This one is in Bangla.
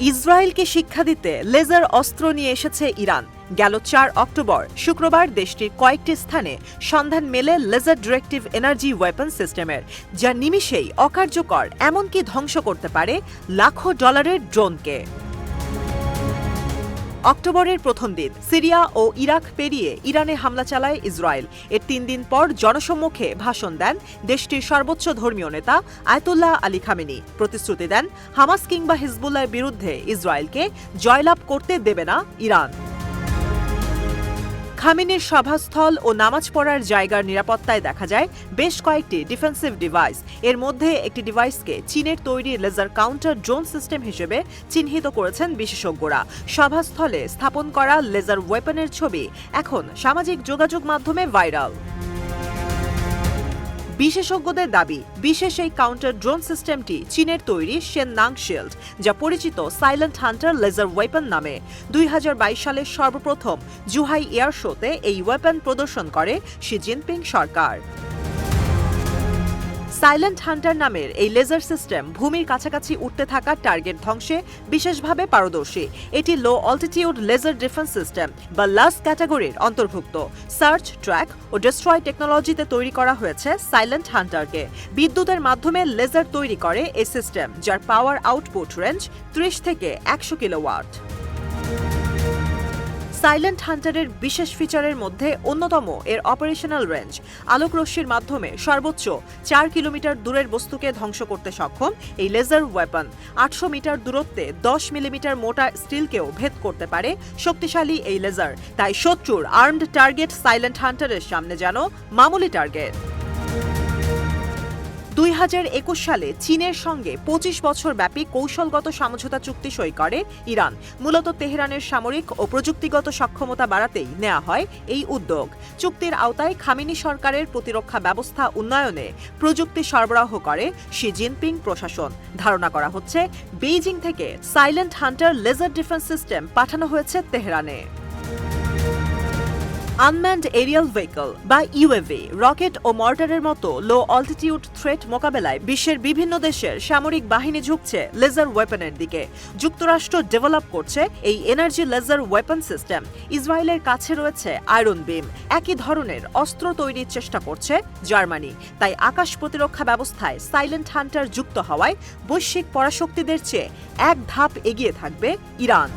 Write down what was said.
ইসরায়েলকে শিক্ষা দিতে লেজার অস্ত্র নিয়ে এসেছে ইরান। গেল ৪ অক্টোবর শুক্রবার দেশটির কয়েকটি স্থানে সন্ধান মেলে লেজার ডিরেক্টিভ এনার্জি ওয়েপন সিস্টেমের, যা নিমিষেই অকার্যকর, এমনকি ধ্বংস করতে পারে লাখো ডলারের ড্রোনকে। অক্টোবরের প্রথম দিন সিরিয়া ও ইরাক পেরিয়ে ইরানে হামলা চালায় ইসরায়েল। এর ৩ দিন পর জনসম্মুখে ভাষণ দেন দেশটির সর্বোচ্চ ধর্মীয় নেতা আয়াতুল্লাহ আলী খামেনি। প্রতিশ্রুতি দেন হামাস কিংবা হিজবুল্লাহর বিরুদ্ধে ইসরায়েলকে জয়লাভ করতে দেবে না ইরান। খামেনির সভাস্থল ও নামাজ পড়ার জায়গার নিরাপত্তায় দেখা যায় বেশ কয়েকটি ডিফেন্সিভ ডিভাইস। এর মধ্যে একটি ডিভাইসকে চীনের তৈরি লেজার কাউন্টার ড্রোন সিস্টেম হিসেবে চিহ্নিত করেছেন বিশেষজ্ঞরা। সভাস্থলে স্থাপন করা লেজার ওয়েপনের ছবি এখন সামাজিক যোগাযোগ মাধ্যমে ভাইরাল। বিশেষজ্ঞদের দাবি, বিশেষ এই কাউন্টার ড্রোন সিস্টেমটি চীনের তৈরি শেননাং শিল্ড, যা পরিচিত সাইলেন্ট হান্টার লেজার ওয়েপন নামে। ২০২২ সালের সর্বপ্রথম জুহাই এয়ার শোতে এই ওয়েপন প্রদর্শন করে শি জিনপিং সরকার। সাইলেন্ট হান্টার নামের এই লেজার সিস্টেম ভূমির কাছাকাছি উঠতে থাকা টার্গেট ধ্বংসে বিশেষভাবে পারদর্শী। এটি লো অল্টিটিউড লেজার ডিফেন্স সিস্টেম বা লাস ক্যাটাগরির অন্তর্ভুক্ত। সার্চ, ট্র্যাক ও ডিস্ট্রয় টেকনোলজিতে তৈরি করা হয়েছে সাইলেন্ট হান্টারকে। বিদ্যুতের মাধ্যমে লেজার তৈরি করে এই সিস্টেম, যার পাওয়ার আউটপুট রেঞ্জ ৩০ থেকে ১০০ কিলোওয়াট। সাইলেন্ট হান্টারের বিশেষ ফিচারের মধ্যে অন্যতম এর অপারেশনাল রেঞ্জ। আলোকরশ্মির মাধ্যমে সর্বোচ্চ ৪ কিলোমিটার দূরের বস্তুকে ধ্বংস করতে সক্ষম এই লেজার ওয়েপন ৮০০ মিটার দূরত্বে ১০ মিলিমিটার মোটা স্টিলকেও ভেদ করতে পারে শক্তিশালী এই লেজার। তাই শত্রুর আর্মড টার্গেট সাইলেন্ট হান্টারের সামনে যেন মামুলি টার্গেট। ২০২১ সালে চীনের সঙ্গে ২৫ বছর ব্যাপী কৌশলগত সমঝোতা চুক্তি সই করে ইরান। মূলত তেহরানের সামরিক ও প্রযুক্তিগত সক্ষমতা বাড়াতেই নেওয়া হয় এই উদ্যোগ। চুক্তির আওতায় খামেনি সরকারের প্রতিরক্ষা ব্যবস্থা উন্নয়নে প্রযুক্তি সরবরাহ করে শি জিনপিং প্রশাসন। ধারণা করা হচ্ছে বেইজিং থেকে silent hunter laser defence system পাঠানো হয়েছে তেহরানে। আনম্যান্ড এরিয়াল ভেহিকল বা ইউএভি, রকেট ও মর্টারের মতো লো অল্টিটিউড থ্রেট মোকাবেলায় বিশ্বের বিভিন্ন দেশের সামরিক বাহিনী ঝুঁকছে লেজার ওয়েপনের দিকে। যুক্তরাষ্ট্র ডেভেলপ করছে এই এনার্জি লেজার ওয়েপন সিস্টেম। ইসরায়েলের কাছে রয়েছে আয়রন বিম। একই ধরনের অস্ত্র তৈরির চেষ্টা করছে জার্মানি। তাই আকাশ প্রতিরক্ষা ব্যবস্থায় সাইলেন্ট হান্টার যুক্ত হওয়ায় বৈশ্বিক পরাশক্তিদের চেয়ে এক ধাপ এগিয়ে থাকবে ইরান।